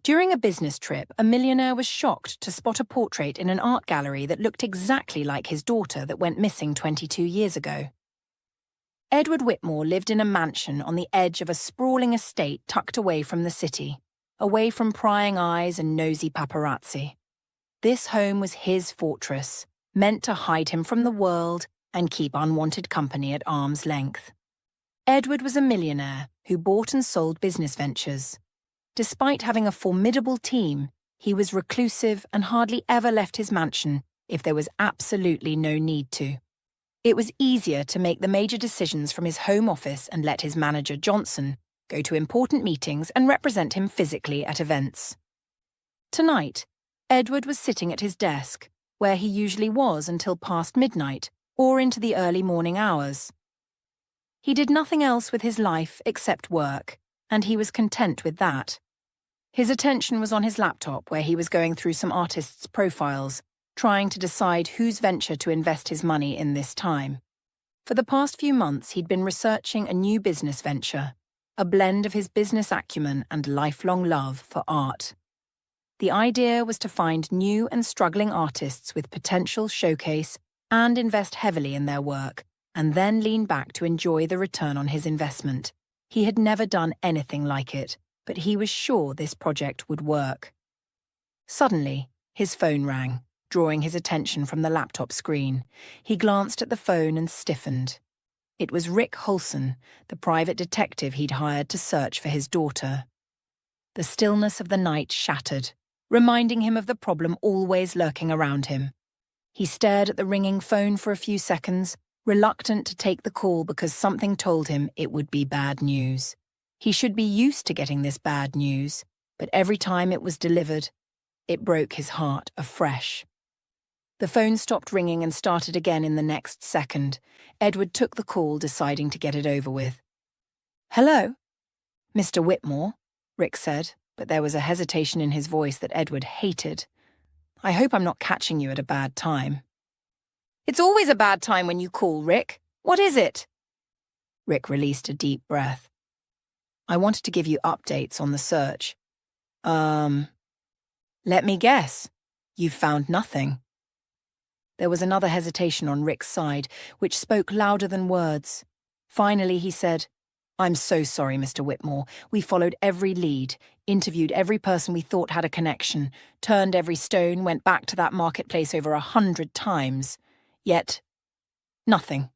During a business trip, a millionaire was shocked to spot a portrait in an art gallery that looked exactly like his daughter that went missing 22 years ago. Edward Whitmore lived in a mansion on the edge of a sprawling estate tucked away from the city, away from prying eyes and nosy paparazzi. This home was his fortress, meant to hide him from the world and keep unwanted company at arm's length. Edward was a millionaire who bought and sold business ventures. Despite having a formidable team, he was reclusive and hardly ever left his mansion if there was absolutely no need to. It was easier to make the major decisions from his home office and let his manager, Johnson, go to important meetings and represent him physically at events. Tonight, Edward was sitting at his desk, where he usually was until past midnight or into the early morning hours. He did nothing else with his life except work, and he was content with that. His attention was on his laptop, where he was going through some artists' profiles, trying to decide whose venture to invest his money in this time. For the past few months, he'd been researching a new business venture, a blend of his business acumen and lifelong love for art. The idea was to find new and struggling artists with potential showcase and invest heavily in their work, and then lean back to enjoy the return on his investment. He had never done anything like it, but he was sure this project would work. Suddenly, his phone rang, drawing his attention from the laptop screen. He glanced at the phone and stiffened. It was Rick Holson, the private detective he'd hired to search for his daughter. The stillness of the night shattered, reminding him of the problem always lurking around him. He stared at the ringing phone for a few seconds, reluctant to take the call because something told him it would be bad news. He should be used to getting this bad news, but every time it was delivered, it broke his heart afresh. The phone stopped ringing and started again in the next second. Edward took the call, deciding to get it over with. "Hello?" "Mr. Whitmore," Rick said, but there was a hesitation in his voice that Edward hated. "I hope I'm not catching you at a bad time." "It's always a bad time when you call, Rick. What is it?" Rick released a deep breath. "I wanted to give you updates on the search." Let me guess. You've found nothing." There was another hesitation on Rick's side, which spoke louder than words. Finally, he said, "I'm so sorry, Mr. Whitmore. We followed every lead, interviewed every person we thought had a connection, turned every stone, went back to that marketplace over 100 times. Yet, nothing."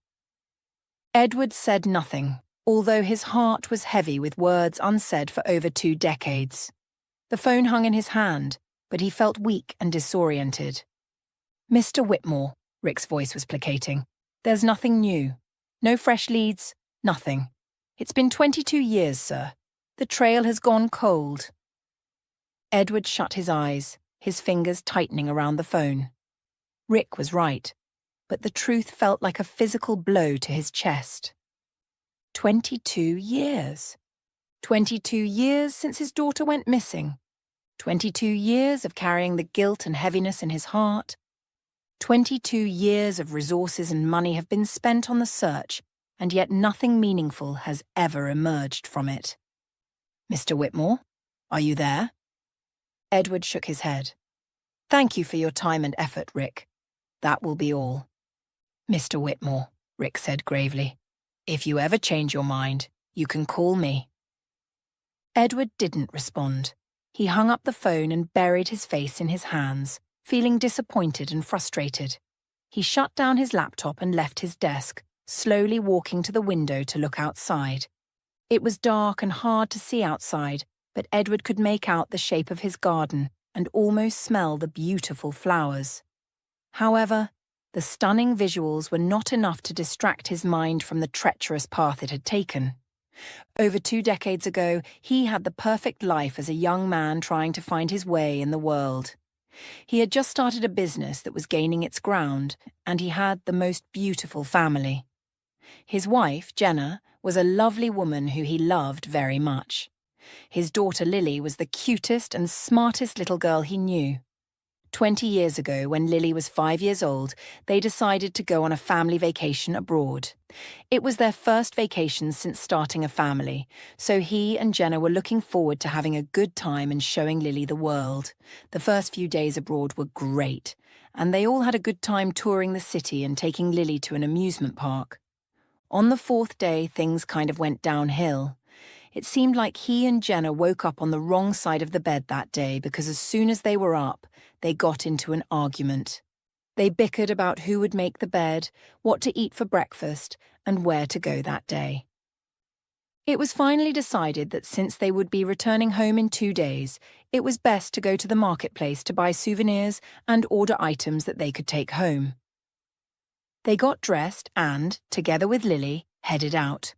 Edward said nothing, although his heart was heavy with words unsaid for over 2 decades. The phone hung in his hand, but he felt weak and disoriented. "Mr. Whitmore," Rick's voice was placating, "there's nothing new. No fresh leads, nothing. It's been 22 years, sir. The trail has gone cold." Edward shut his eyes, his fingers tightening around the phone. Rick was right, but the truth felt like a physical blow to his chest. 22 years. 22 years since his daughter went missing. 22 years of carrying the guilt and heaviness in his heart. 22 years of resources and money have been spent on the search, and yet nothing meaningful has ever emerged from it. "Mr. Whitmore, are you there?" Edward shook his head. "Thank you for your time and effort, Rick. That will be all." "Mr. Whitmore," Rick said gravely, "if you ever change your mind, you can call me." Edward didn't respond. He hung up the phone and buried his face in his hands, feeling disappointed and frustrated. He shut down his laptop and left his desk, slowly walking to the window to look outside. It was dark and hard to see outside, but Edward could make out the shape of his garden and almost smell the beautiful flowers. However, the stunning visuals were not enough to distract his mind from the treacherous path it had taken. Over 2 decades ago, he had the perfect life as a young man trying to find his way in the world. He had just started a business that was gaining its ground, and he had the most beautiful family. His wife, Jenna, was a lovely woman who he loved very much. His daughter Lily was the cutest and smartest little girl he knew. 20 years ago, when Lily was 5 years old, they decided to go on a family vacation abroad. It was their first vacation since starting a family, so he and Jenna were looking forward to having a good time and showing Lily the world. The first few days abroad were great, and they all had a good time touring the city and taking Lily to an amusement park. On the fourth day, things kind of went downhill. It seemed like he and Jenna woke up on the wrong side of the bed that day because as soon as they were up, they got into an argument. They bickered about who would make the bed, what to eat for breakfast, and where to go that day. It was finally decided that since they would be returning home in 2 days, it was best to go to the marketplace to buy souvenirs and order items that they could take home. They got dressed and, together with Lily, headed out.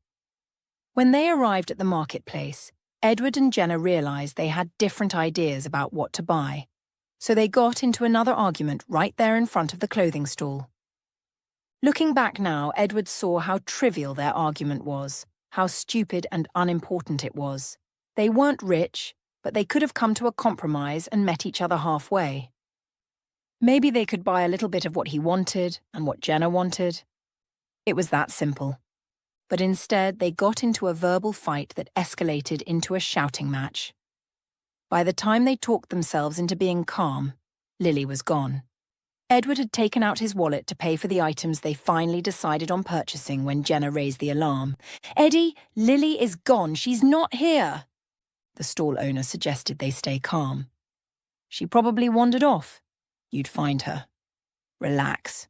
When they arrived at the marketplace, Edward and Jenna realized they had different ideas about what to buy, so they got into another argument right there in front of the clothing stall. Looking back now, Edward saw how trivial their argument was, how stupid and unimportant it was. They weren't rich, but they could have come to a compromise and met each other halfway. Maybe they could buy a little bit of what he wanted and what Jenna wanted. It was that simple. But instead, they got into a verbal fight that escalated into a shouting match. By the time they talked themselves into being calm, Lily was gone. Edward had taken out his wallet to pay for the items they finally decided on purchasing when Jenna raised the alarm. "Eddie, Lily is gone. She's not here." The stall owner suggested they stay calm. "She probably wandered off. You'd find her. Relax."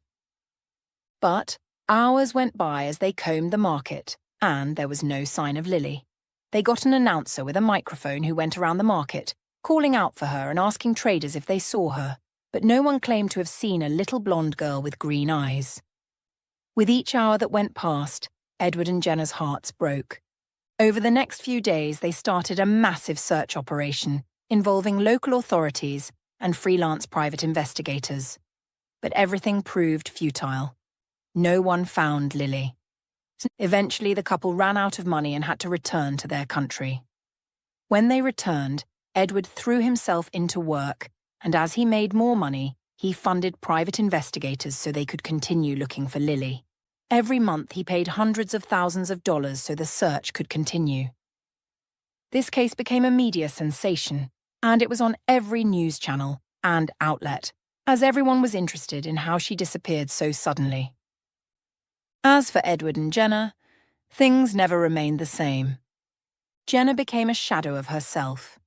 But hours went by as they combed the market, and there was no sign of Lily. They got an announcer with a microphone who went around the market, calling out for her and asking traders if they saw her, but no one claimed to have seen a little blonde girl with green eyes. With each hour that went past, Edward and Jenna's hearts broke. Over the next few days, they started a massive search operation involving local authorities and freelance private investigators. But everything proved futile. No one found Lily. Eventually, the couple ran out of money and had to return to their country. When they returned, Edward threw himself into work, and as he made more money, he funded private investigators so they could continue looking for Lily. Every month, he paid hundreds of thousands of dollars so the search could continue. This case became a media sensation, and it was on every news channel and outlet, as everyone was interested in how she disappeared so suddenly. As for Edward and Jenna, things never remained the same. Jenna became a shadow of herself.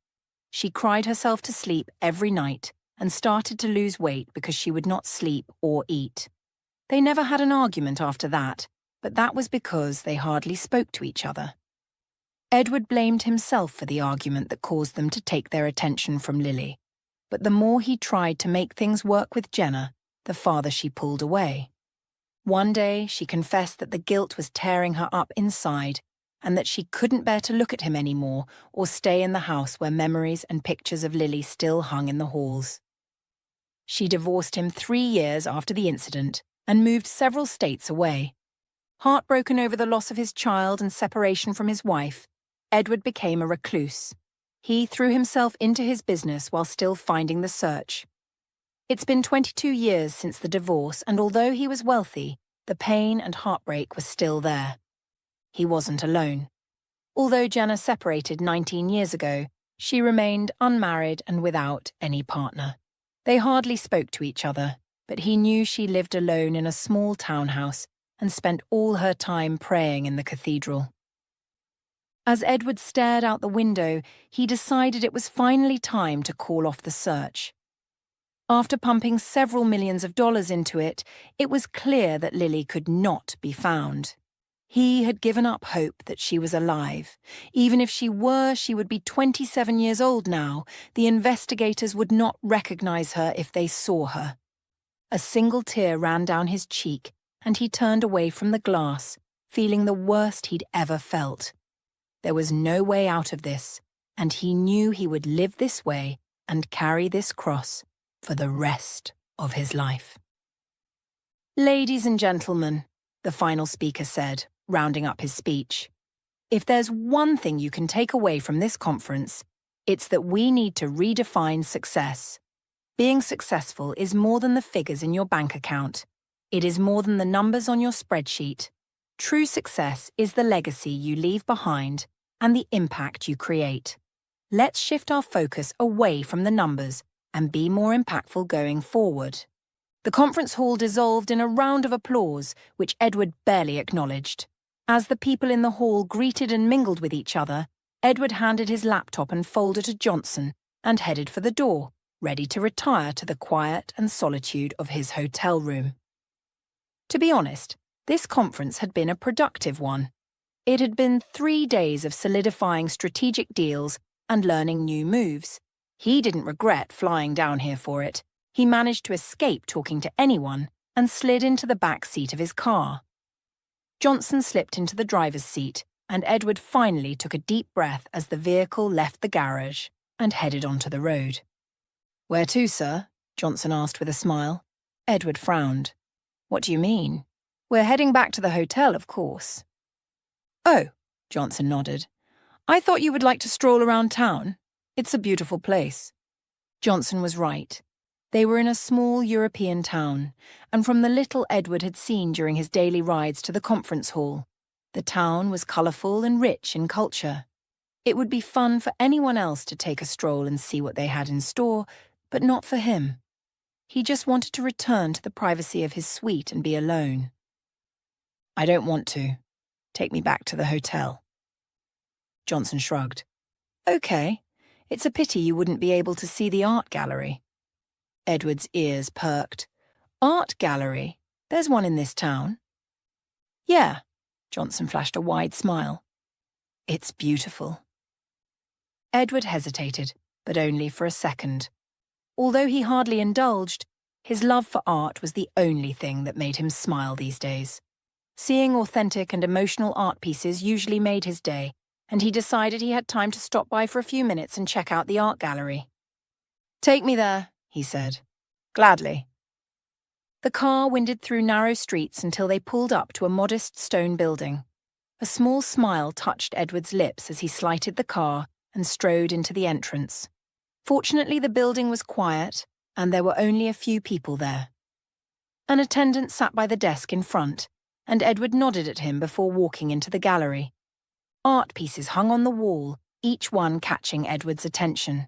She cried herself to sleep every night and started to lose weight because she would not sleep or eat. They never had an argument after that, but that was because they hardly spoke to each other. Edward blamed himself for the argument that caused them to take their attention from Lily, but the more he tried to make things work with Jenna, the farther she pulled away. One day, she confessed that the guilt was tearing her up inside and that she couldn't bear to look at him anymore or stay in the house where memories and pictures of Lily still hung in the halls. She divorced him 3 years after the incident and moved several states away. Heartbroken over the loss of his child and separation from his wife, Edward became a recluse. He threw himself into his business while still finding the search. It's been 22 years since the divorce, and although he was wealthy, the pain and heartbreak was still there. He wasn't alone. Although Jenna separated 19 years ago, she remained unmarried and without any partner. They hardly spoke to each other, but he knew she lived alone in a small townhouse and spent all her time praying in the cathedral. As Edward stared out the window, he decided it was finally time to call off the search. After pumping several millions of dollars into it, it was clear that Lily could not be found. He had given up hope that she was alive. Even if she were, she would be 27 years old now. The investigators would not recognize her if they saw her. A single tear ran down his cheek, and he turned away from the glass, feeling the worst he'd ever felt. There was no way out of this, and he knew he would live this way and carry this cross for the rest of his life. "Ladies and gentlemen," the final speaker said, rounding up his speech, "if there's one thing you can take away from this conference, it's that we need to redefine success. being successful is more than the figures in your bank account. It is more than the numbers on your spreadsheet. True success is the legacy you leave behind and the impact you create. Let's shift our focus away from the numbers and be more impactful going forward. The conference hall dissolved in a round of applause, which Edward barely acknowledged. As the people in the hall greeted and mingled with each other, Edward handed his laptop and folder to Johnson and headed for the door, ready to retire to the quiet and solitude of his hotel room. To be honest, this conference had been a productive one. It had been 3 days of solidifying strategic deals and learning new moves. He didn't regret flying down here for it. He managed to escape talking to anyone and slid into the back seat of his car. Johnson slipped into the driver's seat, and Edward finally took a deep breath as the vehicle left the garage and headed onto the road. "Where to, sir?" Johnson asked with a smile. Edward frowned. "What do you mean?" "We're heading back to the hotel, of course." "Oh," Johnson nodded. "I thought you would like to stroll around town. It's a beautiful place." Johnson was right. They were in a small European town, and from the little Edward had seen during his daily rides to the conference hall, the town was colourful and rich in culture. It would be fun for anyone else to take a stroll and see what they had in store, but not for him. He just wanted to return to the privacy of his suite and be alone. "I don't want to. Take me back to the hotel." Johnson shrugged. "Okay. It's a pity you wouldn't be able to see the art gallery." Edward's ears perked. "Art gallery? There's one in this town." "Yeah." Johnson flashed a wide smile. "It's beautiful." Edward hesitated, but only for a second. Although he hardly indulged, his love for art was the only thing that made him smile these days. Seeing authentic and emotional art pieces usually made his day, and he decided he had time to stop by for a few minutes and check out the art gallery. "Take me there," he said. "Gladly." The car winded through narrow streets until they pulled up to a modest stone building. A small smile touched Edward's lips as he slighted the car and strode into the entrance. Fortunately, the building was quiet, and there were only a few people there. An attendant sat by the desk in front, and Edward nodded at him before walking into the gallery. Art pieces hung on the wall, each one catching Edward's attention.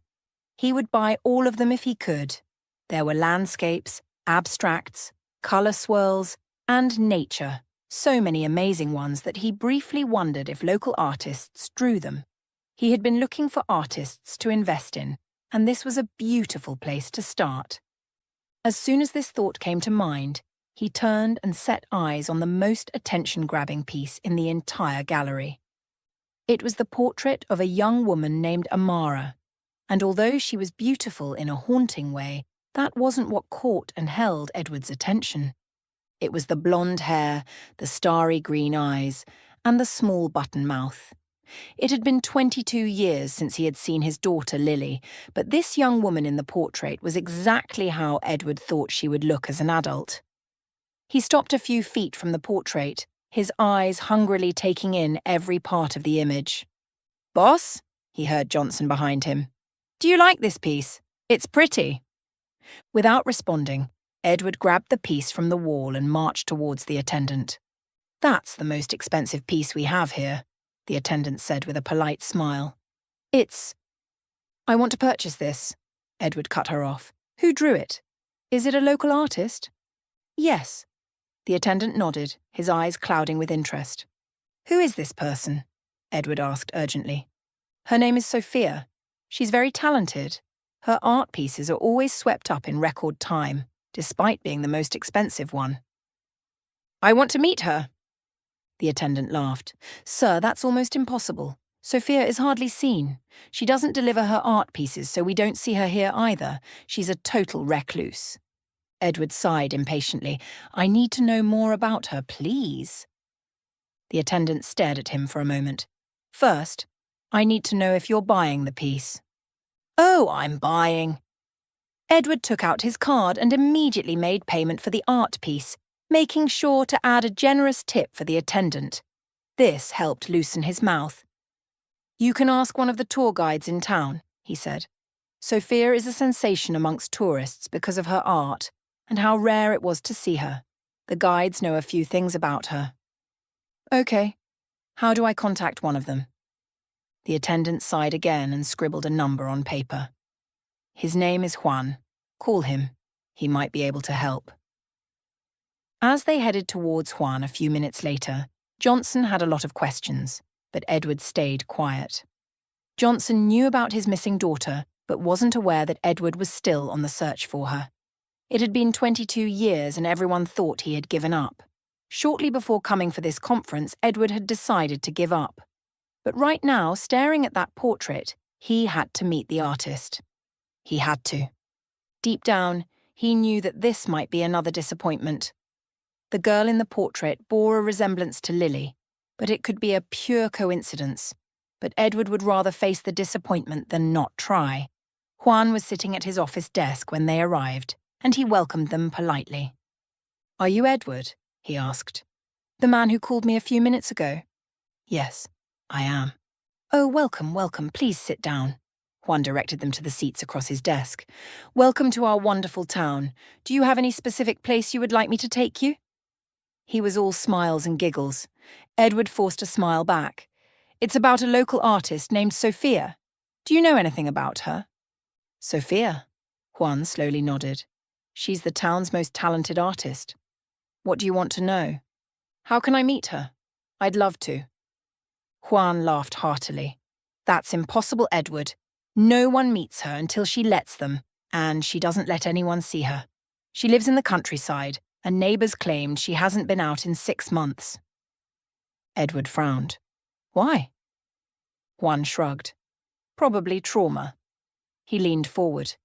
He would buy all of them if he could. There were landscapes, abstracts, colour swirls, and nature, so many amazing ones that he briefly wondered if local artists drew them. He had been looking for artists to invest in, and this was a beautiful place to start. As soon as this thought came to mind, he turned and set eyes on the most attention-grabbing piece in the entire gallery. It was the portrait of a young woman named Amara, and although she was beautiful in a haunting way, that wasn't what caught and held Edward's attention. It was the blonde hair, the starry green eyes, and the small button mouth. It had been 22 years since he had seen his daughter Lily, but this young woman in the portrait was exactly how Edward thought she would look as an adult. He stopped a few feet from the portrait, his eyes hungrily taking in every part of the image. "Boss?" he heard Johnson behind him. "Do you like this piece? It's pretty." Without responding, Edward grabbed the piece from the wall and marched towards the attendant. "That's the most expensive piece we have here," the attendant said with a polite smile. "I want to purchase this," Edward cut her off. "Who drew it? Is it a local artist?" "Yes." The attendant nodded, his eyes clouding with interest. "Who is this person?" Edward asked urgently. "Her name is Sophia. She's very talented. Her art pieces are always swept up in record time, despite being the most expensive one." "I want to meet her." The attendant laughed. "Sir, that's almost impossible. Sophia is hardly seen. She doesn't deliver her art pieces, so we don't see her here either. She's a total recluse." Edward sighed impatiently. "I need to know more about her, please." The attendant stared at him for a moment. "First, I need to know if you're buying the piece." "Oh, I'm buying." Edward took out his card and immediately made payment for the art piece, making sure to add a generous tip for the attendant. This helped loosen his mouth. "You can ask one of the tour guides in town," he said. Sophia is a sensation amongst tourists because of her art and how rare it was to see her. The guides know a few things about her. Okay, how do I contact one of them? The attendant sighed again and scribbled a number on paper. His name is Juan. Call him. He might be able to help. As they headed towards Juan a few minutes later, Johnson had a lot of questions, but Edward stayed quiet. Johnson knew about his missing daughter, but wasn't aware that Edward was still on the search for her. It had been 22 years and everyone thought he had given up. Shortly before coming for this conference, Edward had decided to give up. But right now, staring at that portrait, he had to meet the artist. He had to. Deep down, he knew that this might be another disappointment. The girl in the portrait bore a resemblance to Lily, but it could be a pure coincidence. But Edward would rather face the disappointment than not try. Juan was sitting at his office desk when they arrived, and he welcomed them politely. "Are you Edward?" he asked. "The man who called me a few minutes ago?" "Yes, I am." "Oh, welcome, welcome. Please sit down." Juan directed them to the seats across his desk. "Welcome to our wonderful town. Do you have any specific place you would like me to take you?" He was all smiles and giggles. Edward forced a smile back. "It's about a local artist named Sophia. Do you know anything about her?" "Sophia?" Juan slowly nodded. "She's the town's most talented artist. What do you want to know?" "How can I meet her? I'd love to." Juan laughed heartily. "That's impossible, Edward. No one meets her until she lets them, and she doesn't let anyone see her. She lives in the countryside, and neighbours claimed she hasn't been out in 6 months. Edward frowned. "Why?" Juan shrugged. "Probably trauma." He leaned forward.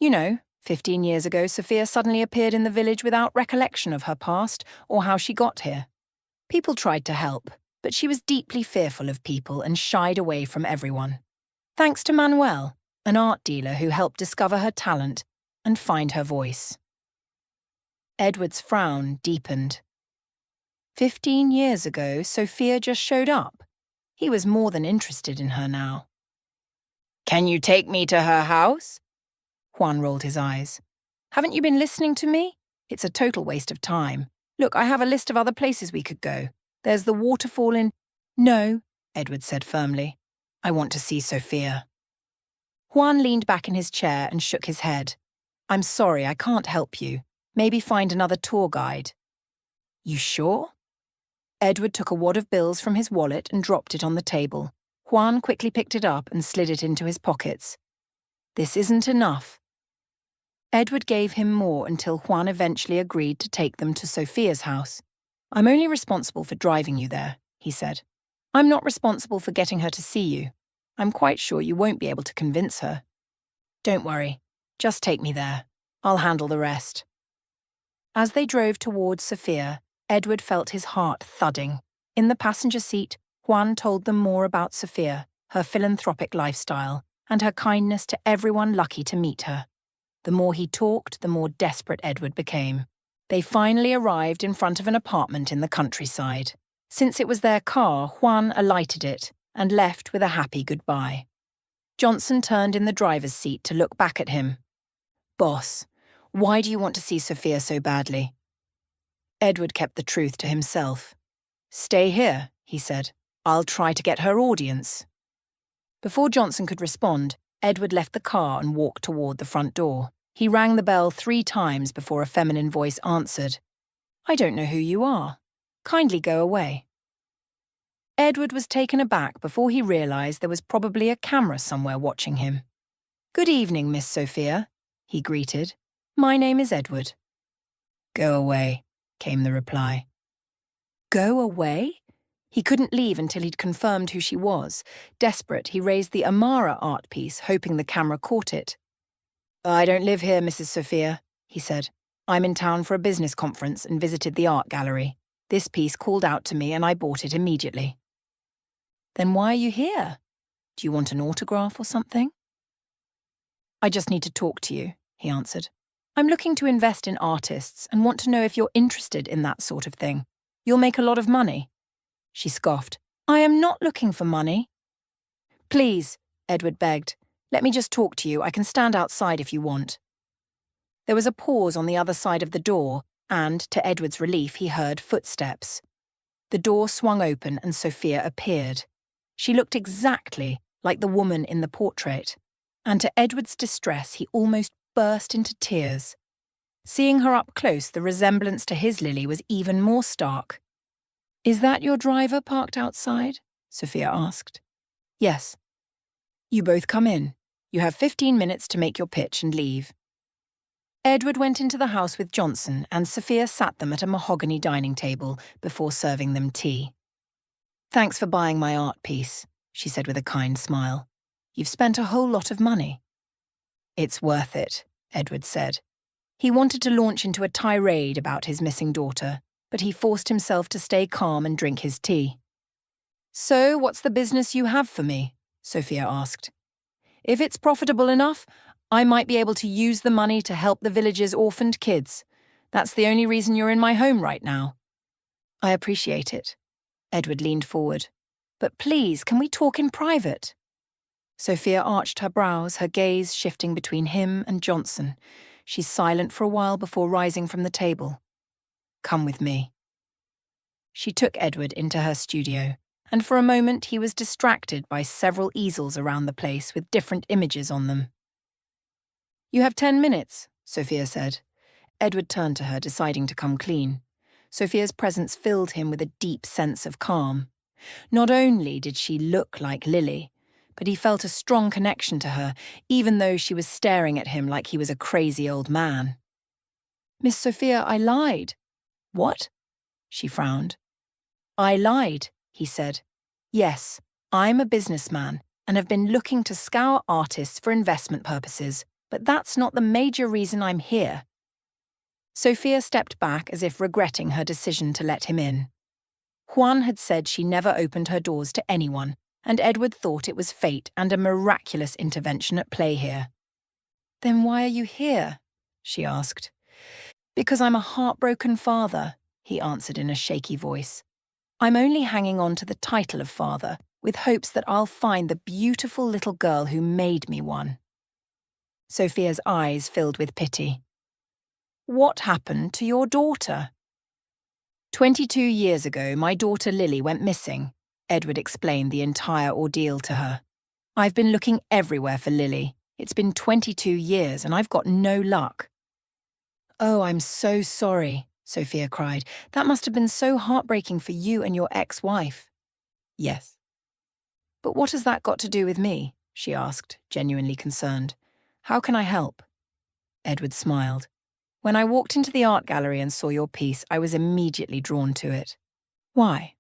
"You know, 15 years ago, Sophia suddenly appeared in the village without recollection of her past or how she got here. People tried to help, but she was deeply fearful of people and shied away from everyone. Thanks to Manuel, an art dealer who helped discover her talent and find her voice." Edward's frown deepened. 15 years ago, Sophia just showed up. He was more than interested in her now. "Can you take me to her house?" Juan rolled his eyes. "Haven't you been listening to me? It's a total waste of time. Look, I have a list of other places we could go. There's the waterfall in—" "No," Edward said firmly. "I want to see Sophia." Juan leaned back in his chair and shook his head. "I'm sorry, I can't help you. Maybe find another tour guide." "You sure?" Edward took a wad of bills from his wallet and dropped it on the table. Juan quickly picked it up and slid it into his pockets. "This isn't enough." Edward gave him more until Juan eventually agreed to take them to Sophia's house. "I'm only responsible for driving you there," he said. "I'm not responsible for getting her to see you. I'm quite sure you won't be able to convince her. Don't worry, just take me there. I'll handle the rest." As they drove towards Sophia, Edward felt his heart thudding. In the passenger seat, Juan told them more about Sophia, her philanthropic lifestyle, and her kindness to everyone lucky to meet her. The more he talked, the more desperate Edward became. They finally arrived in front of an apartment in the countryside. Since it was their car, Juan alighted it and left with a happy goodbye. Johnson turned in the driver's seat to look back at him. "Boss, why do you want to see Sophia so badly?" Edward kept the truth to himself. "Stay here," he said. "I'll try to get her audience." Before Johnson could respond, Edward left the car and walked toward the front door. He rang the bell 3 times before a feminine voice answered. "I don't know who you are. Kindly go away." Edward was taken aback before he realized there was probably a camera somewhere watching him. "Good evening, Miss Sophia," he greeted. "My name is Edward." "Go away," came the reply. Go away? He couldn't leave until he'd confirmed who she was. Desperate, he raised the Amara art piece, hoping the camera caught it. "I don't live here, Mrs. Sophia," he said. "I'm in town for a business conference and visited the art gallery. This piece called out to me and I bought it immediately." "Then why are you here? Do you want an autograph or something?" "I just need to talk to you," he answered. "I'm looking to invest in artists and want to know if you're interested in that sort of thing. You'll make a lot of money." She scoffed. "I am not looking for money." "Please," Edward begged. Let me just talk to you. I can stand outside if you want. There was a pause on the other side of the door, and, to Edward's relief, he heard footsteps. The door swung open and Sophia appeared. She looked exactly like the woman in the portrait, and to Edward's distress he almost burst into tears. Seeing her up close, the resemblance to his Lily was even more stark. "Is that your driver parked outside?" Sophia asked. "Yes." "You both come in. You have 15 minutes to make your pitch and leave." Edward went into the house with Johnson, and Sophia sat them at a mahogany dining table before serving them tea. "Thanks for buying my art piece," she said with a kind smile. "You've spent a whole lot of money." "It's worth it," Edward said. He wanted to launch into a tirade about his missing daughter, but he forced himself to stay calm and drink his tea. "So, what's the business you have for me?" Sophia asked. "If it's profitable enough, I might be able to use the money to help the village's orphaned kids. That's the only reason you're in my home right now." "I appreciate it." Edward leaned forward. "But please, can we talk in private?" Sophia arched her brows, her gaze shifting between him and Johnson. She's silent for a while before rising from the table. "Come with me." She took Edward into her studio, and for a moment he was distracted by several easels around the place with different images on them. "You have 10 minutes, Sophia said. Edward turned to her, deciding to come clean. Sophia's presence filled him with a deep sense of calm. Not only did she look like Lily, but he felt a strong connection to her, even though she was staring at him like he was a crazy old man. "Miss Sophia, I lied." "What?" She frowned. "I lied," he said. "Yes, I'm a businessman and have been looking to scour artists for investment purposes, but that's not the major reason I'm here." Sophia stepped back as if regretting her decision to let him in. Juan had said she never opened her doors to anyone, and Edward thought it was fate and a miraculous intervention at play here. "Then why are you here?" she asked. "Because I'm a heartbroken father," he answered in a shaky voice. "I'm only hanging on to the title of father, with hopes that I'll find the beautiful little girl who made me one." Sophia's eyes filled with pity. "What happened to your daughter?" 22 years ago, my daughter Lily went missing. Edward explained the entire ordeal to her. "I've been looking everywhere for Lily. It's been 22 years and I've got no luck." "Oh, I'm so sorry," Sophia cried. "That must have been so heartbreaking for you and your ex-wife." "Yes." "But what has that got to do with me?" she asked, genuinely concerned. "How can I help?" Edward smiled. "When I walked into the art gallery and saw your piece, I was immediately drawn to it." "Why?"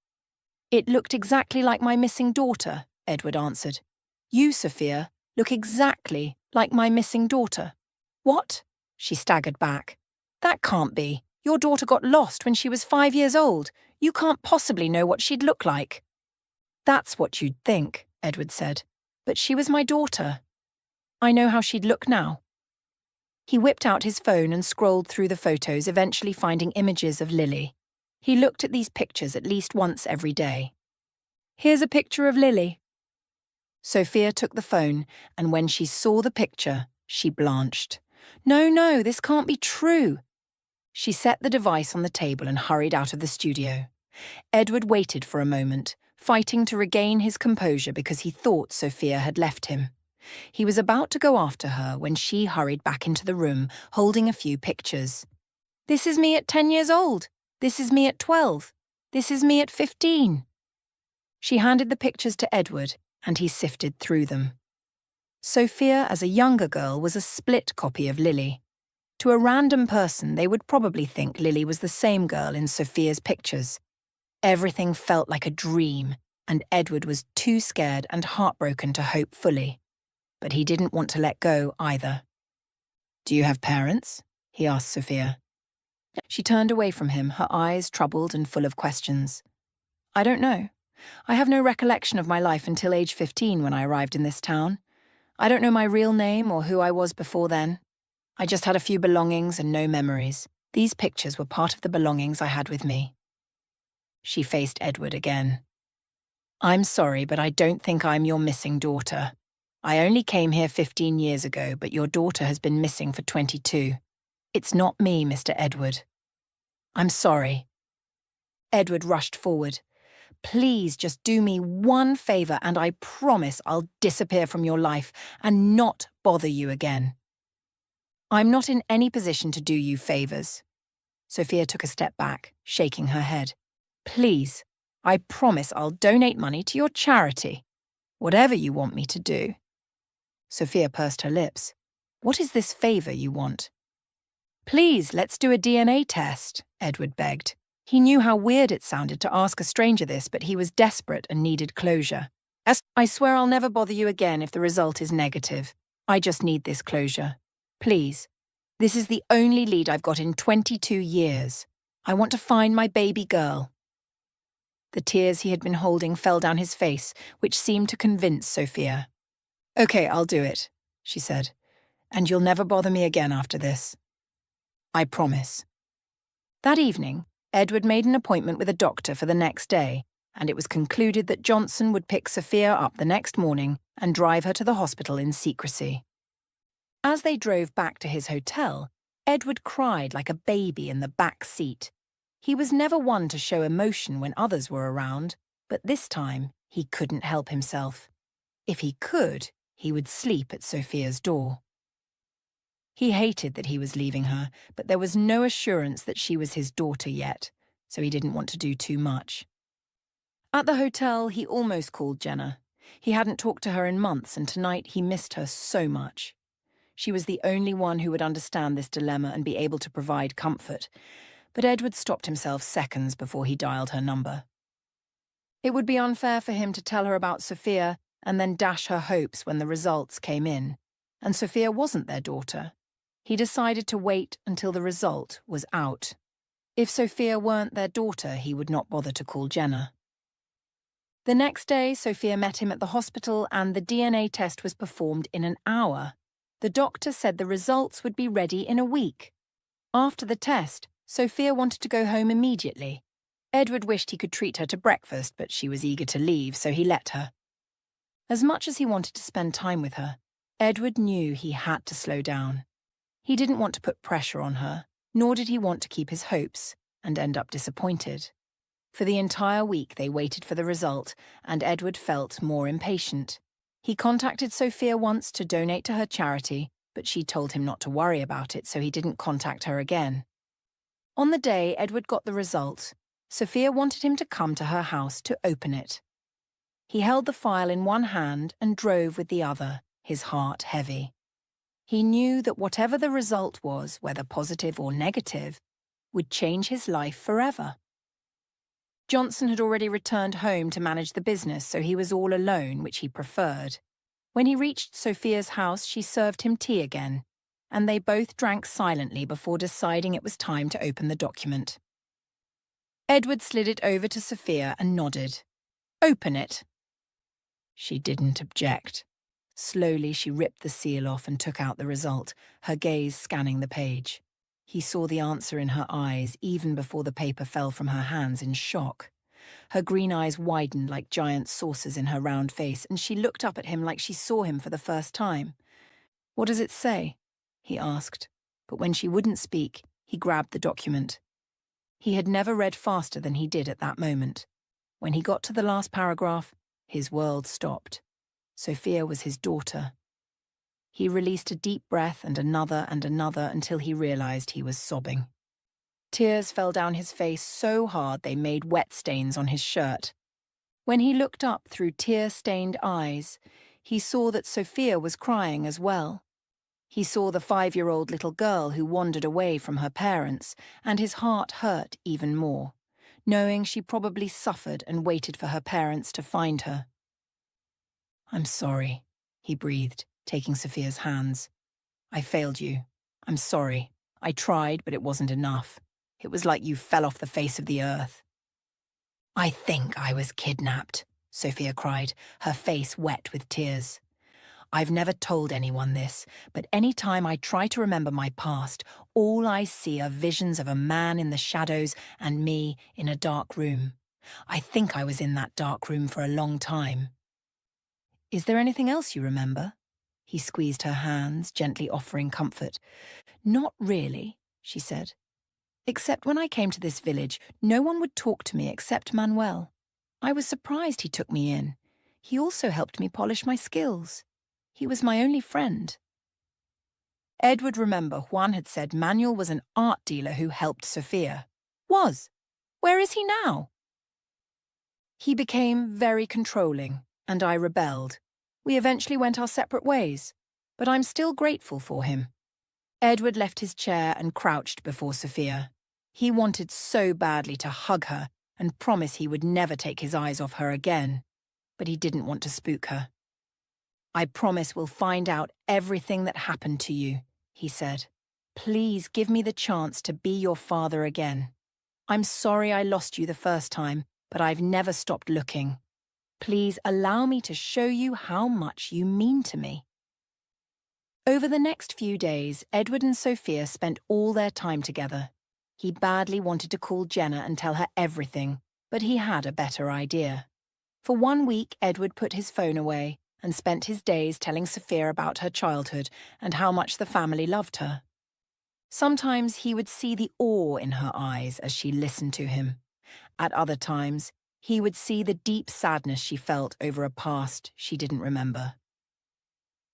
"It looked exactly like my missing daughter," Edward answered. "You, Sophia, look exactly like my missing daughter." "What?" She staggered back. "That can't be. Your daughter got lost when she was 5 years old. You can't possibly know what she'd look like." "That's what you'd think," Edward said. "But she was my daughter. I know how she'd look now." He whipped out his phone and scrolled through the photos, eventually finding images of Lily. He looked at these pictures at least once every day. "Here's a picture of Lily." Sophia took the phone, and when she saw the picture, she blanched. No, this can't be true." She set the device on the table and hurried out of the studio. Edward waited for a moment, fighting to regain his composure because he thought Sophia had left him. He was about to go after her when she hurried back into the room, holding a few pictures. "This is me at 10 years old. This is me at 12. This is me at 15. She handed the pictures to Edward, and he sifted through them. Sophia, as a younger girl, was a split copy of Lily. To a random person, they would probably think Lily was the same girl in Sophia's pictures. Everything felt like a dream, and Edward was too scared and heartbroken to hope fully. But he didn't want to let go either. "Do you have parents?" he asked Sophia. She turned away from him, her eyes troubled and full of questions. "I don't know. I have no recollection of my life until age 15 when I arrived in this town. I don't know my real name or who I was before then. I just had a few belongings and no memories. These pictures were part of the belongings I had with me." She faced Edward again. "I'm sorry, but I don't think I'm your missing daughter. I only came here 15 years ago, but your daughter has been missing for 22. It's not me, Mr. Edward. I'm sorry. Edward rushed forward. Please just do me one favor and I promise I'll disappear from your life and not bother you again. I'm not in any position to do you favors. Sophia took a step back, shaking her head. Please, I promise I'll donate money to your charity. Whatever you want me to do. Sophia pursed her lips. What is this favor you want? Please, let's do a DNA test, Edward begged. He knew how weird it sounded to ask a stranger this, but he was desperate and needed closure. I swear I'll never bother you again if the result is negative. I just need this closure. Please. This is the only lead I've got in 22 years. I want to find my baby girl. The tears he had been holding fell down his face, which seemed to convince Sophia. Okay, I'll do it, she said. And you'll never bother me again after this. I promise. That evening, Edward made an appointment with a doctor for the next day, and it was concluded that Johnson would pick Sophia up the next morning and drive her to the hospital in secrecy. As they drove back to his hotel, Edward cried like a baby in the back seat. He was never one to show emotion when others were around, but this time he couldn't help himself. If he could, he would sleep at Sophia's door. He hated that he was leaving her, but there was no assurance that she was his daughter yet, so he didn't want to do too much. At the hotel, he almost called Jenna. He hadn't talked to her in months, and tonight he missed her so much. She was the only one who would understand this dilemma and be able to provide comfort, but Edward stopped himself seconds before he dialed her number. It would be unfair for him to tell her about Sophia and then dash her hopes when the results came in, and Sophia wasn't their daughter. He decided to wait until the result was out. If Sophia weren't their daughter, he would not bother to call Jenna. The next day, Sophia met him at the hospital and the DNA test was performed in an hour. The doctor said the results would be ready in a week. After the test, Sophia wanted to go home immediately. Edward wished he could treat her to breakfast, but she was eager to leave, so he let her. As much as he wanted to spend time with her, Edward knew he had to slow down. He didn't want to put pressure on her, nor did he want to keep his hopes and end up disappointed. For the entire week they waited for the result, and Edward felt more impatient. He contacted Sophia once to donate to her charity, but she told him not to worry about it, so he didn't contact her again. On the day Edward got the result, Sophia wanted him to come to her house to open it. He held the file in one hand and drove with the other, his heart heavy. He knew that whatever the result was, whether positive or negative, would change his life forever. Johnson had already returned home to manage the business, so he was all alone, which he preferred. When he reached Sophia's house, she served him tea again, and they both drank silently before deciding it was time to open the document. Edward slid it over to Sophia and nodded. "Open it." She didn't object. Slowly she ripped the seal off and took out the result, her gaze scanning the page. He saw the answer in her eyes even before the paper fell from her hands in shock. Her green eyes widened like giant saucers in her round face, and she looked up at him like she saw him for the first time. "What does it say?" he asked, but when she wouldn't speak, he grabbed the document. He had never read faster than he did at that moment. When he got to the last paragraph, his world stopped. Sophia was his daughter. He released a deep breath and another until he realized he was sobbing. Tears fell down his face so hard they made wet stains on his shirt. When he looked up through tear-stained eyes, he saw that Sophia was crying as well. He saw the 5-year-old little girl who wandered away from her parents, and his heart hurt even more, knowing she probably suffered and waited for her parents to find her. "I'm sorry," he breathed, taking Sophia's hands. "I failed you. I'm sorry. I tried, but it wasn't enough. It was like you fell off the face of the earth." "I think I was kidnapped," Sophia cried, her face wet with tears. "I've never told anyone this, but any time I try to remember my past, all I see are visions of a man in the shadows and me in a dark room. I think I was in that dark room for a long time." Is there anything else you remember? He squeezed her hands, gently offering comfort. Not really, she said. Except when I came to this village, no one would talk to me except Manuel. I was surprised he took me in. He also helped me polish my skills. He was my only friend. Ed would remember Juan had said Manuel was an art dealer who helped Sophia. Was. Where is he now? He became very controlling, and I rebelled. We eventually went our separate ways, but I'm still grateful for him. Edward left his chair and crouched before Sophia. He wanted so badly to hug her and promise he would never take his eyes off her again, but he didn't want to spook her. I promise we'll find out everything that happened to you, he said. Please give me the chance to be your father again. I'm sorry I lost you the first time, but I've never stopped looking. Please allow me to show you how much you mean to me. Over the next few days, Edward and Sophia spent all their time together. He badly wanted to call Jenna and tell her everything, but he had a better idea. For 1 week, Edward put his phone away and spent his days telling Sophia about her childhood and how much the family loved her. Sometimes he would see the awe in her eyes as she listened to him. At other times, he would see the deep sadness she felt over a past she didn't remember.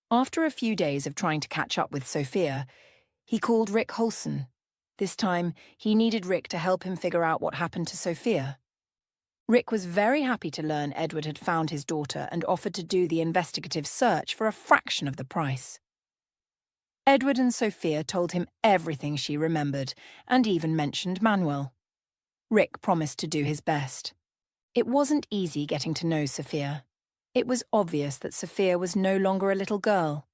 After a few days of trying to catch up with Sophia, he called Rick Holson. This time, he needed Rick to help him figure out what happened to Sophia. Rick was very happy to learn Edward had found his daughter and offered to do the investigative search for a fraction of the price. Edward and Sophia told him everything she remembered, and even mentioned Manuel. Rick promised to do his best. It wasn't easy getting to know Sophia. It was obvious that Sophia was no longer a little girl.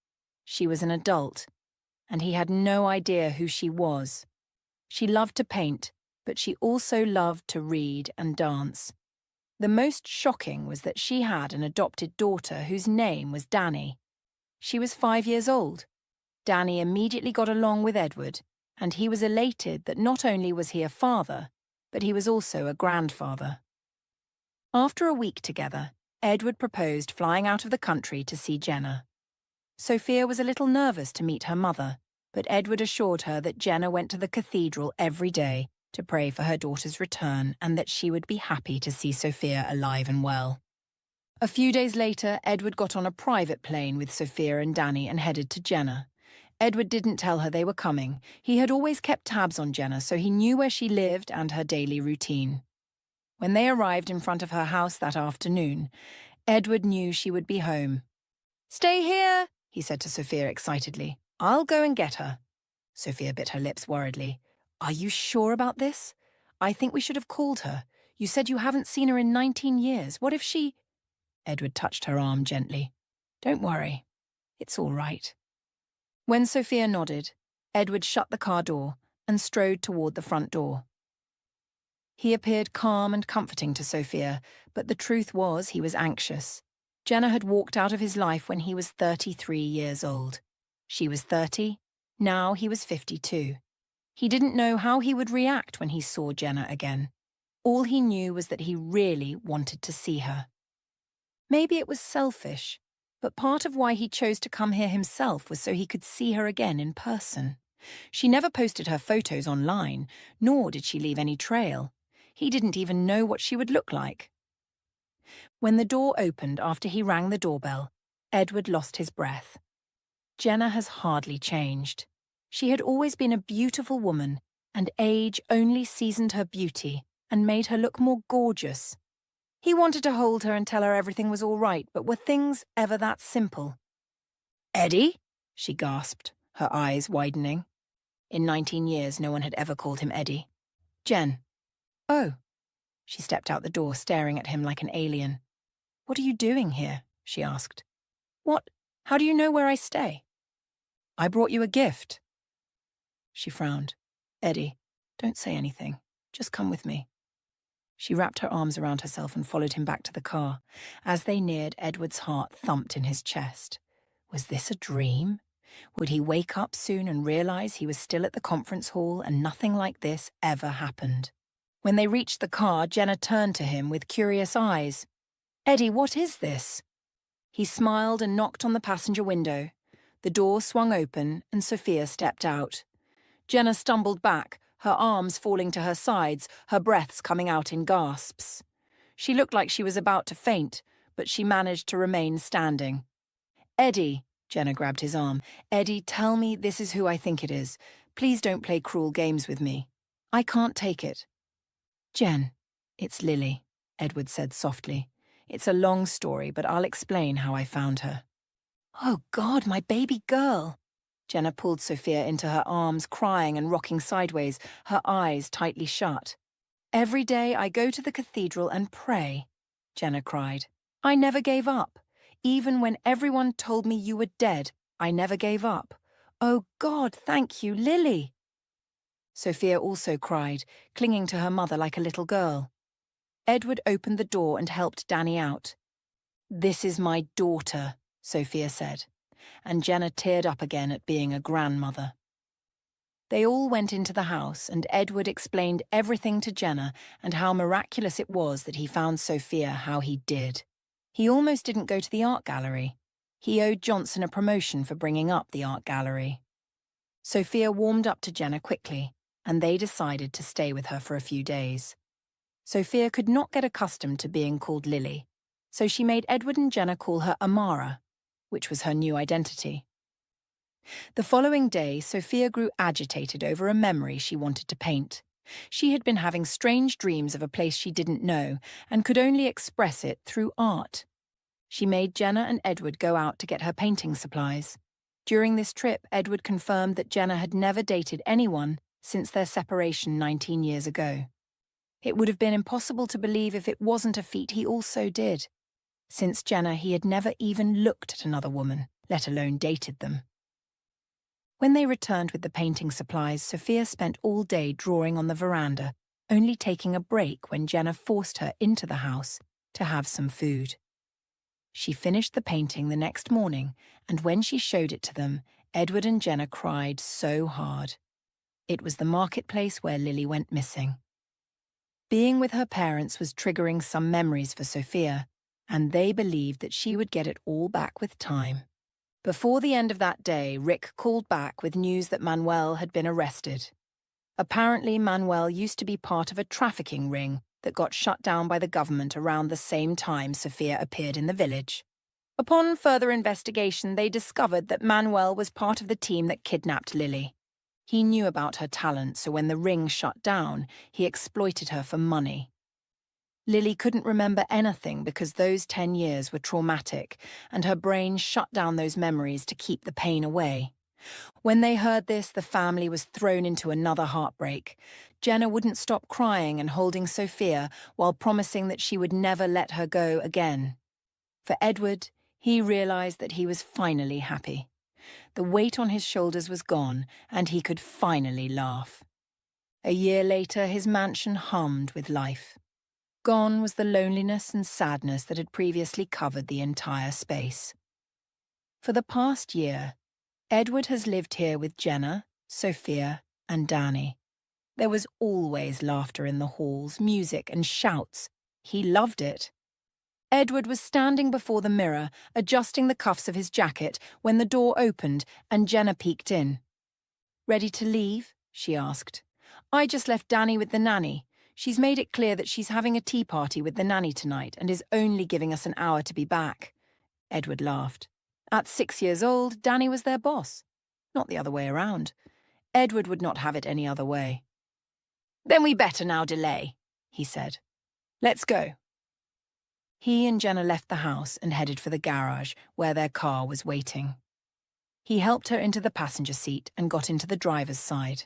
She was an adult, and he had no idea who she was. She loved to paint, but she also loved to read and dance. The most shocking was that she had an adopted daughter whose name was Danny. She was 5 years old. Danny immediately got along with Edward, and he was elated that not only was he a father, but he was also a grandfather. After a week together, Edward proposed flying out of the country to see Jenna. Sophia was a little nervous to meet her mother, but Edward assured her that Jenna went to the cathedral every day to pray for her daughter's return and that she would be happy to see Sophia alive and well. A few days later, Edward got on a private plane with Sophia and Danny and headed to Jenna. Edward didn't tell her they were coming. He had always kept tabs on Jenna, so he knew where she lived and her daily routine. When they arrived in front of her house that afternoon, Edward knew she would be home. "Stay here," he said to Sophia excitedly. "I'll go and get her." Sophia bit her lips worriedly. "Are you sure about this? I think we should have called her. You said you haven't seen her in 19 years. What if she—" Edward touched her arm gently. "Don't worry. It's all right." When Sophia nodded, Edward shut the car door and strode toward the front door. He appeared calm and comforting to Sophia, but the truth was he was anxious. Jenna had walked out of his life when he was 33 years old. She was 30, now he was 52. He didn't know how he would react when he saw Jenna again. All he knew was that he really wanted to see her. Maybe it was selfish, but part of why he chose to come here himself was so he could see her again in person. She never posted her photos online, nor did she leave any trail. He didn't even know what she would look like. When the door opened after he rang the doorbell, Edward lost his breath. Jenna has hardly changed. She had always been a beautiful woman, and age only seasoned her beauty and made her look more gorgeous. He wanted to hold her and tell her everything was all right, but were things ever that simple? "Eddie?" she gasped, her eyes widening. In 19 years, no one had ever called him Eddie. "Jen." "Oh." She stepped out the door, staring at him like an alien. "What are you doing here?" she asked. "What? How do you know where I stay?" "I brought you a gift." She frowned. "Eddie, don't say anything. Just come with me." She wrapped her arms around herself and followed him back to the car. As they neared, Edward's heart thumped in his chest. Was this a dream? Would he wake up soon and realize he was still at the conference hall and nothing like this ever happened? When they reached the car, Jenna turned to him with curious eyes. "Eddie, what is this?" He smiled and knocked on the passenger window. The door swung open and Sophia stepped out. Jenna stumbled back, her arms falling to her sides, her breaths coming out in gasps. She looked like she was about to faint, but she managed to remain standing. "Eddie," Jenna grabbed his arm. "Eddie, tell me this is who I think it is. Please don't play cruel games with me. I can't take it." "Jen, it's Lily," Edward said softly. "It's a long story, but I'll explain how I found her." "Oh God, my baby girl!" Jenna pulled Sophia into her arms, crying and rocking sideways, her eyes tightly shut. "Every day I go to the cathedral and pray," Jenna cried. "I never gave up. Even when everyone told me you were dead, I never gave up. Oh God, thank you, Lily." Sophia also cried, clinging to her mother like a little girl. Edward opened the door and helped Danny out. "This is my daughter," Sophia said, and Jenna teared up again at being a grandmother. They all went into the house, and Edward explained everything to Jenna and how miraculous it was that he found Sophia how he did. He almost didn't go to the art gallery. He owed Johnson a promotion for bringing up the art gallery. Sophia warmed up to Jenna quickly, and they decided to stay with her for a few days. Sophia could not get accustomed to being called Lily, so she made Edward and Jenna call her Amara, which was her new identity. The following day, Sophia grew agitated over a memory she wanted to paint. She had been having strange dreams of a place she didn't know and could only express it through art. She made Jenna and Edward go out to get her painting supplies. During this trip, Edward confirmed that Jenna had never dated anyone since their separation 19 years ago. It would have been impossible to believe if it wasn't a feat he also did. Since Jenna, he had never even looked at another woman, let alone dated them. When they returned with the painting supplies, Sophia spent all day drawing on the veranda, only taking a break when Jenna forced her into the house to have some food. She finished the painting the next morning, and when she showed it to them, Edward and Jenna cried so hard. It was the marketplace where Lily went missing. Being with her parents was triggering some memories for Sophia, and they believed that she would get it all back with time. Before the end of that day, Rick called back with news that Manuel had been arrested. Apparently, Manuel used to be part of a trafficking ring that got shut down by the government around the same time Sophia appeared in the village. Upon further investigation, they discovered that Manuel was part of the team that kidnapped Lily. He knew about her talent, so when the ring shut down, he exploited her for money. Lily couldn't remember anything because those 10 years were traumatic, and her brain shut down those memories to keep the pain away. When they heard this, the family was thrown into another heartbreak. Jenna wouldn't stop crying and holding Sophia while promising that she would never let her go again. For Edward, he realized that he was finally happy. The weight on his shoulders was gone, and he could finally laugh. A year later, his mansion hummed with life. Gone was the loneliness and sadness that had previously covered the entire space. For the past year, Edward has lived here with Jenna, Sophia, and Danny. There was always laughter in the halls, music and shouts. He loved it. Edward was standing before the mirror, adjusting the cuffs of his jacket, when the door opened and Jenna peeked in. "Ready to leave?" she asked. "I just left Danny with the nanny. She's made it clear that she's having a tea party with the nanny tonight and is only giving us an hour to be back." Edward laughed. At 6 years old, Danny was their boss. Not the other way around. Edward would not have it any other way. "Then we better now delay," he said. "Let's go." He and Jenna left the house and headed for the garage, where their car was waiting. He helped her into the passenger seat and got into the driver's side.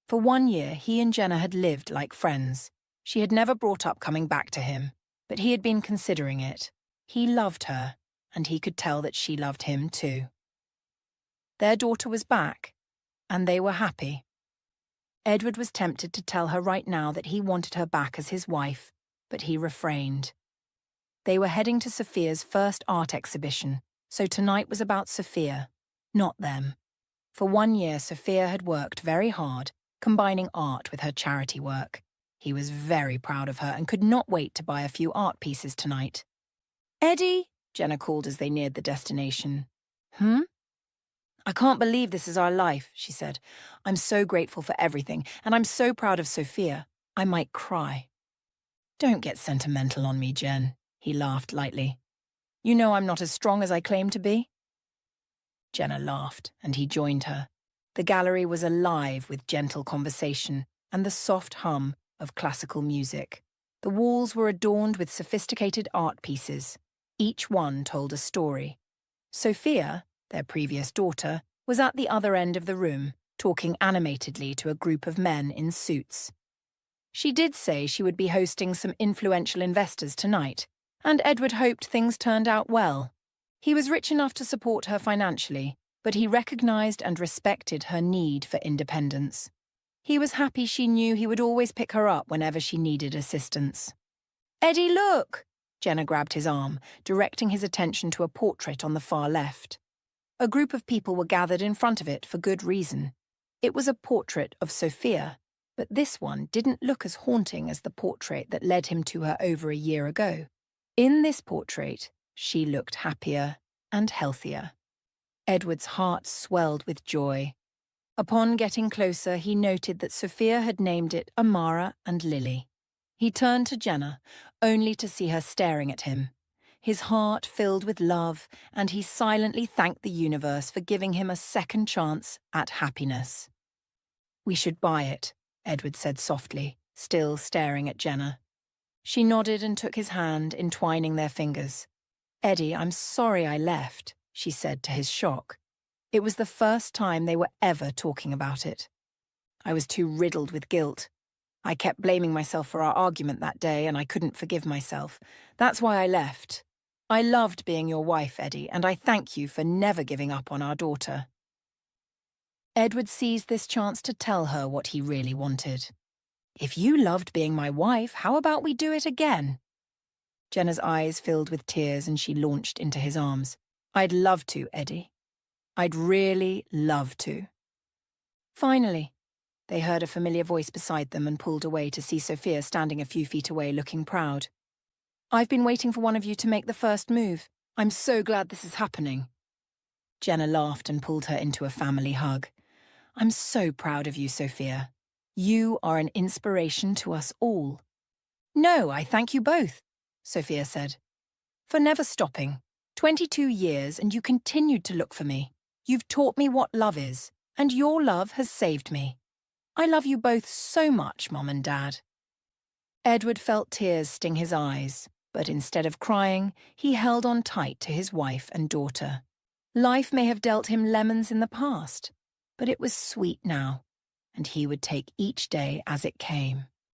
For 1 year, he and Jenna had lived like friends. She had never brought up coming back to him, but he had been considering it. He loved her, and he could tell that she loved him too. Their daughter was back, and they were happy. Edward was tempted to tell her right now that he wanted her back as his wife, but he refrained. They were heading to Sophia's first art exhibition, so tonight was about Sophia, not them. For 1 year, Sophia had worked very hard, combining art with her charity work. He was very proud of her and could not wait to buy a few art pieces tonight. "Eddie," Jenna called as they neared the destination. "Hmm? I can't believe this is our life," she said. "I'm so grateful for everything, and I'm so proud of Sophia. I might cry." "Don't get sentimental on me, Jen," he laughed lightly. "You know I'm not as strong as I claim to be." Jenna laughed, and he joined her. The gallery was alive with gentle conversation and the soft hum of classical music. The walls were adorned with sophisticated art pieces. Each one told a story. Sophia, their previous daughter, was at the other end of the room, talking animatedly to a group of men in suits. She did say she would be hosting some influential investors tonight, and Edward hoped things turned out well. He was rich enough to support her financially, but he recognized and respected her need for independence. He was happy she knew he would always pick her up whenever she needed assistance. "Eddie, look!" Jenna grabbed his arm, directing his attention to a portrait on the far left. A group of people were gathered in front of it for good reason. It was a portrait of Sophia, but this one didn't look as haunting as the portrait that led him to her over a year ago. In this portrait, she looked happier and healthier. Edward's heart swelled with joy. Upon getting closer, he noted that Sophia had named it Amara and Lily. He turned to Jenna, only to see her staring at him. His heart filled with love, and he silently thanked the universe for giving him a second chance at happiness. "We should buy it," Edward said softly, still staring at Jenna. She nodded and took his hand, entwining their fingers. "Eddie, I'm sorry I left," she said to his shock. It was the first time they were ever talking about it. "I was too riddled with guilt. I kept blaming myself for our argument that day, and I couldn't forgive myself. That's why I left. I loved being your wife, Eddie, and I thank you for never giving up on our daughter." Edward seized this chance to tell her what he really wanted. "If you loved being my wife, how about we do it again?" Jenna's eyes filled with tears and she launched into his arms. "I'd love to, Eddie. I'd really love to." Finally, they heard a familiar voice beside them and pulled away to see Sophia standing a few feet away looking proud. "I've been waiting for one of you to make the first move. I'm so glad this is happening." Jenna laughed and pulled her into a family hug. "I'm so proud of you, Sophia. You are an inspiration to us all." "No, I thank you both," Sophia said, "for never stopping. 22 years and you continued to look for me. You've taught me what love is, and your love has saved me. I love you both so much, Mom and Dad." Edward felt tears sting his eyes, but instead of crying, he held on tight to his wife and daughter. Life may have dealt him lemons in the past, but it was sweet now, and he would take each day as it came.